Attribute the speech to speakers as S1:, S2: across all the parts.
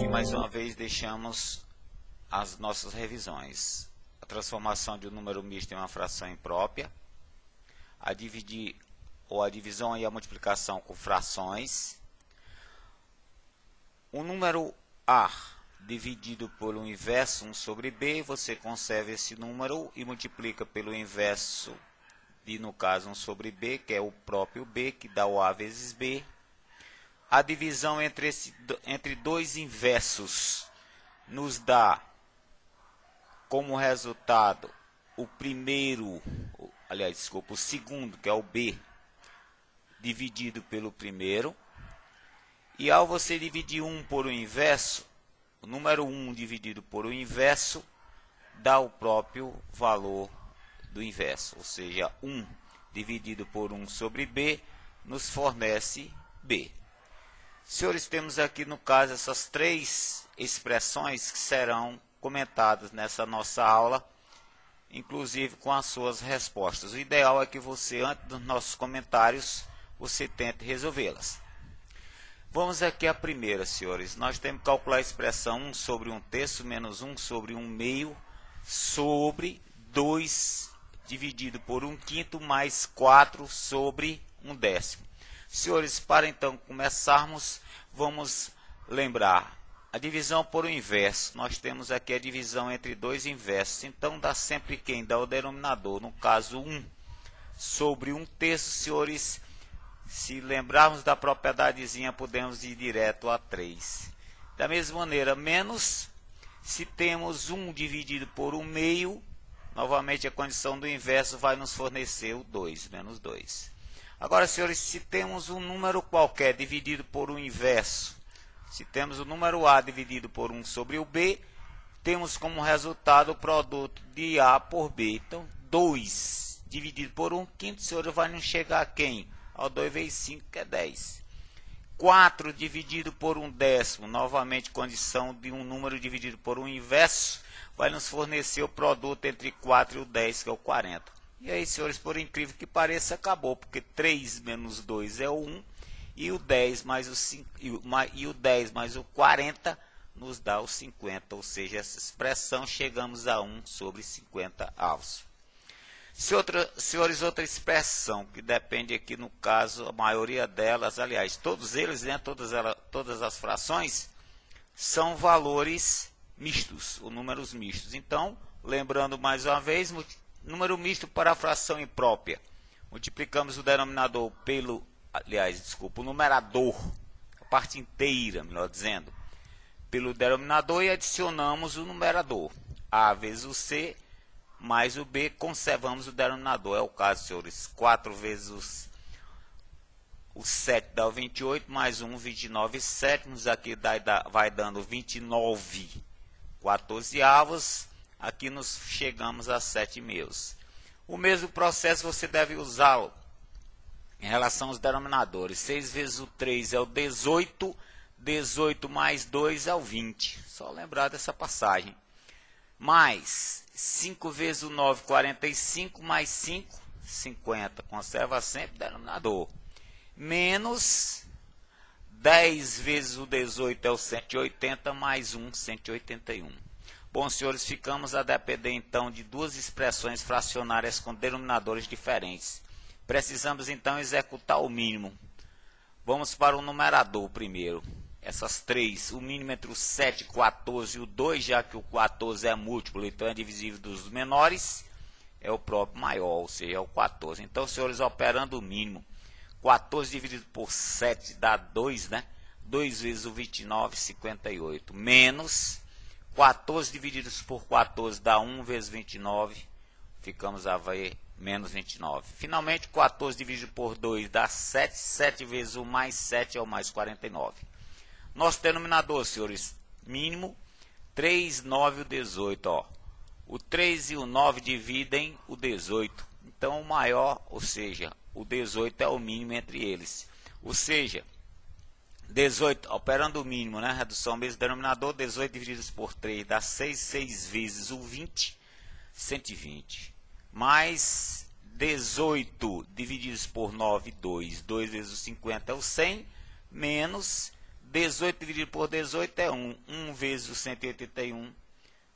S1: aqui mais uma vez deixamos as nossas revisões. A transformação de um número misto em uma fração imprópria, a divisão e a multiplicação com frações, o número A dividido pelo inverso 1 sobre B, você conserva esse número e multiplica pelo inverso de, no caso, 1 sobre B, que é o próprio B, que dá o A vezes B. A divisão entre dois inversos nos dá como resultado o segundo, que é o B, dividido pelo primeiro. E ao você dividir 1 por o inverso, o número 1 dividido por o inverso dá o próprio valor do inverso. Ou seja, 1 dividido por 1 sobre B nos fornece B. Senhores, temos aqui no caso essas três expressões que serão comentadas nessa nossa aula, inclusive com as suas respostas. O ideal é que você, antes dos nossos comentários, você tente resolvê-las. Vamos aqui à primeira, senhores. Nós temos que calcular a expressão 1 sobre 1/3 menos 1 sobre 1/2 sobre 2 dividido por 1/5 mais 4 sobre 1/10. Senhores, para então começarmos, vamos lembrar a divisão por o inverso. Nós temos aqui a divisão entre dois inversos. Então, dá sempre quem? Dá o denominador. No caso, 1 sobre 1/3, senhores. Se lembrarmos da propriedadezinha, podemos ir direto a 3. Da mesma maneira, menos, se temos 1 dividido por 1/2, novamente a condição do inverso vai nos fornecer o 2, menos 2. Agora, senhores, se temos um número qualquer dividido por um inverso, se temos o número A dividido por 1 sobre o B, temos como resultado o produto de A por B. Então, 2 dividido por 1/5, senhores, vai nos chegar a quem? Ao 2 vezes 5, que é 10. 4 dividido por 1/10, novamente condição de um número dividido por um inverso, vai nos fornecer o produto entre 4 e o 10, que é o 40. E aí, senhores, por incrível que pareça, acabou, porque 3 menos 2 é o 1, e o 10 mais o 5, e o 10 mais o 40 nos dá o 50, ou seja, essa expressão chegamos a 1 sobre 50 avos. Senhores, outra expressão que depende aqui, no caso, a maioria delas, aliás, todos eles, né, todas as frações, são valores mistos, ou números mistos. Então, lembrando mais uma vez, número misto para a fração imprópria. Multiplicamos o denominador o numerador, a parte inteira, melhor dizendo, pelo denominador e adicionamos o numerador. A vezes o C mais o B, conservamos o denominador. É o caso, senhores. 4 vezes o 7 dá o 28, mais 1, 29 sétimos. Aqui vai dando 29 14avos. Aqui nos chegamos a 7/2. O mesmo processo você deve usá-lo em relação aos denominadores. 6 vezes o 3 é o 18, 18 mais 2 é o 20. Só lembrar dessa passagem. Mais 5 vezes o 9, 45, mais 5, 50. Conserva sempre o denominador. Menos 10 vezes o 18 é o 180, mais 1, 181. Bom, senhores, ficamos a depender então de duas expressões fracionárias com denominadores diferentes. Precisamos então executar o mínimo. Vamos para o numerador primeiro. Essas três, o mínimo entre o 7, 14 e o 2, já que o 14 é múltiplo, então é divisível dos menores, é o próprio maior, ou seja, é o 14. Então, senhores, operando o mínimo, 14 dividido por 7 dá 2, né? 2 vezes o 29, 58, menos 14 divididos por 14 dá 1 vezes 29, ficamos a ver menos 29. Finalmente, 14 dividido por 2 dá 7, 7 vezes 1 mais 7 é o mais 49. Nosso denominador, senhores, mínimo 3, 9 e o 18. Ó. O 3 e o 9 dividem o 18. Então, o maior, ou seja, o 18 é o mínimo entre eles. Ou seja, 18, operando o mínimo, né? Redução mesmo denominador, 18 divididos por 3 dá 6, 6 vezes o 20, 120. Mais 18 divididos por 9, 2, 2 vezes o 50 é o 100, menos 18 dividido por 18 é 1. 1 vezes o 181,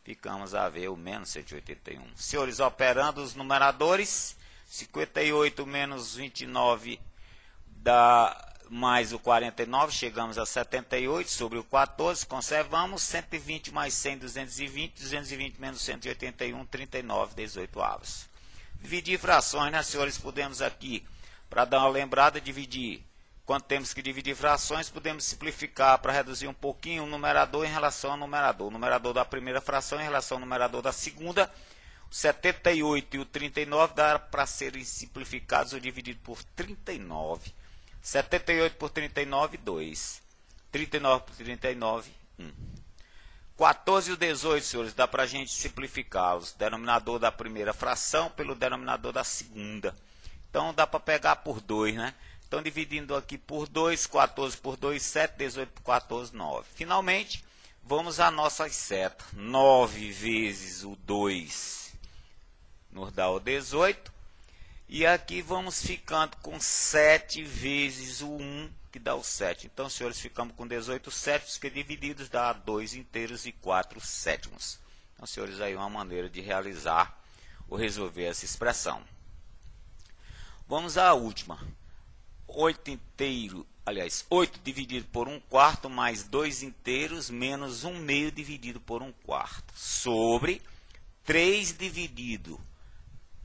S1: ficamos a ver o menos 181. Senhores, operando os numeradores, 58 menos 29 dá mais o 49, chegamos a 78, sobre o 14, conservamos 120 mais 100, 220, 220 menos 181, 39, 18 avos. Dividir frações, né, senhores? Podemos aqui, para dar uma lembrada, dividir. Quando temos que dividir frações, podemos simplificar para reduzir um pouquinho o numerador em relação ao numerador. O numerador da primeira fração em relação ao numerador da segunda. O 78 e o 39 dá para serem simplificados ou divididos por 39. 78 por 39, 2. 39 por 39, 1. 14 e o 18, senhores, dá para a gente simplificá-los. Denominador da primeira fração pelo denominador da segunda. Então, dá para pegar por 2, né? Então, dividindo aqui por 2, 14 por 2, 7, 18 por 14, 9. Finalmente, vamos à nossa seta. 9 vezes o 2 nos dá o 18. E aqui vamos ficando com 7 vezes o 1, que dá o 7. Então, senhores, ficamos com 18 sétimos, que divididos dá 2 inteiros e 4 sétimos. Então, senhores, aí uma maneira de realizar ou resolver essa expressão. Vamos à última. 8 dividido por 1 quarto mais 2 inteiros menos 1 meio dividido por 1 quarto. Sobre 3 dividido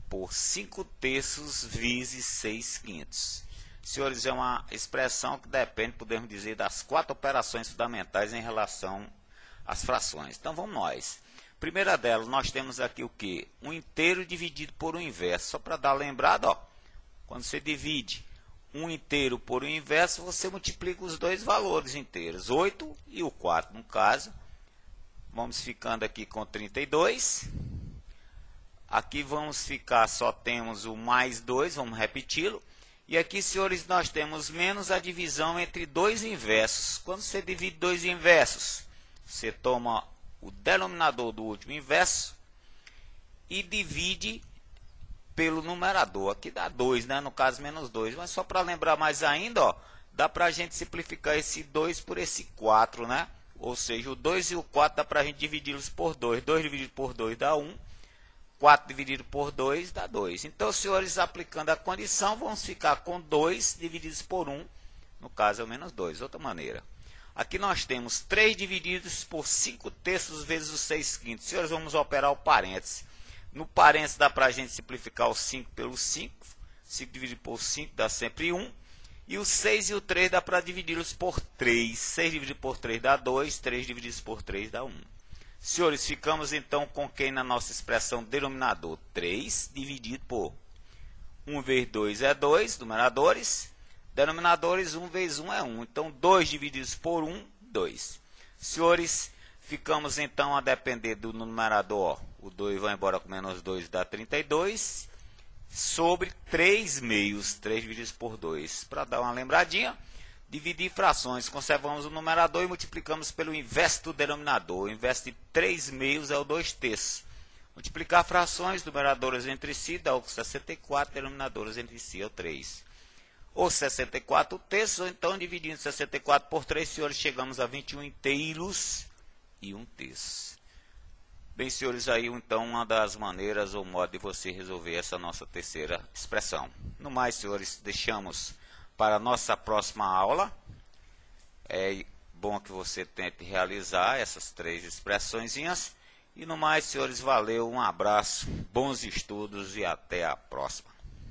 S1: por 5 terços vezes 6 quintos. Senhores, é uma expressão que depende, podemos dizer, das 4 operações fundamentais em relação às frações. Então, vamos nós. Primeira delas, nós temos aqui o quê? 1 inteiro dividido por 1 inverso. Só para dar lembrada, ó, quando você divide 1 inteiro por 1 inverso, você multiplica os dois valores inteiros, 8 e o 4, no caso. Vamos ficando aqui com 32. Aqui vamos ficar, só temos o mais 2, vamos repeti-lo. E aqui, senhores, nós temos menos a divisão entre dois inversos. Quando você divide dois inversos, você toma o denominador do último inverso e divide pelo numerador. Aqui dá 2, né? No caso, menos 2. Mas só para lembrar mais ainda, ó, dá para a gente simplificar esse 2 por esse 4, né? Ou seja, o 2 e o 4 dá para a gente dividi-los por 2. 2 dividido por 2 dá 1. 4 dividido por 2 dá 2. Então, senhores, aplicando a condição, vamos ficar com 2 divididos por 1. No caso, é o menos 2. Outra maneira. Aqui nós temos 3 divididos por 5 terços vezes os 6 quintos. Senhores, vamos operar o parênteses. No parênteses dá para a gente simplificar o 5 pelo 5. 5 dividido por 5 dá sempre 1. E o 6 e o 3 dá para dividi-los por 3. 6 dividido por 3 dá 2. 3 divididos por 3 dá 1. Senhores, ficamos então com quem na nossa expressão denominador? 3 dividido por 1 vezes 2 é 2, numeradores. Denominadores, 1 vezes 1 é 1. Então, 2 divididos por 1, 2. Senhores, ficamos então a depender do numerador. O 2 vai embora com menos 2, dá 32. Sobre 3 meios, 3 divididos por 2. Para dar uma lembradinha, dividir frações. Conservamos o numerador e multiplicamos pelo inverso do denominador. O inverso de 3 meios é o 2 terços. Multiplicar frações, numeradoras entre si, dá o 64, denominadoras entre si é o 3. Ou 64 terços, ou então dividindo 64 por 3, senhores, chegamos a 21 inteiros e 1 terço. Bem, senhores, aí então uma das maneiras ou modo de você resolver essa nossa terceira expressão. No mais, senhores, deixamos para a nossa próxima aula. É bom que você tente realizar essas 3 expressõezinhas. E no mais, senhores, valeu, um abraço, bons estudos e até a próxima.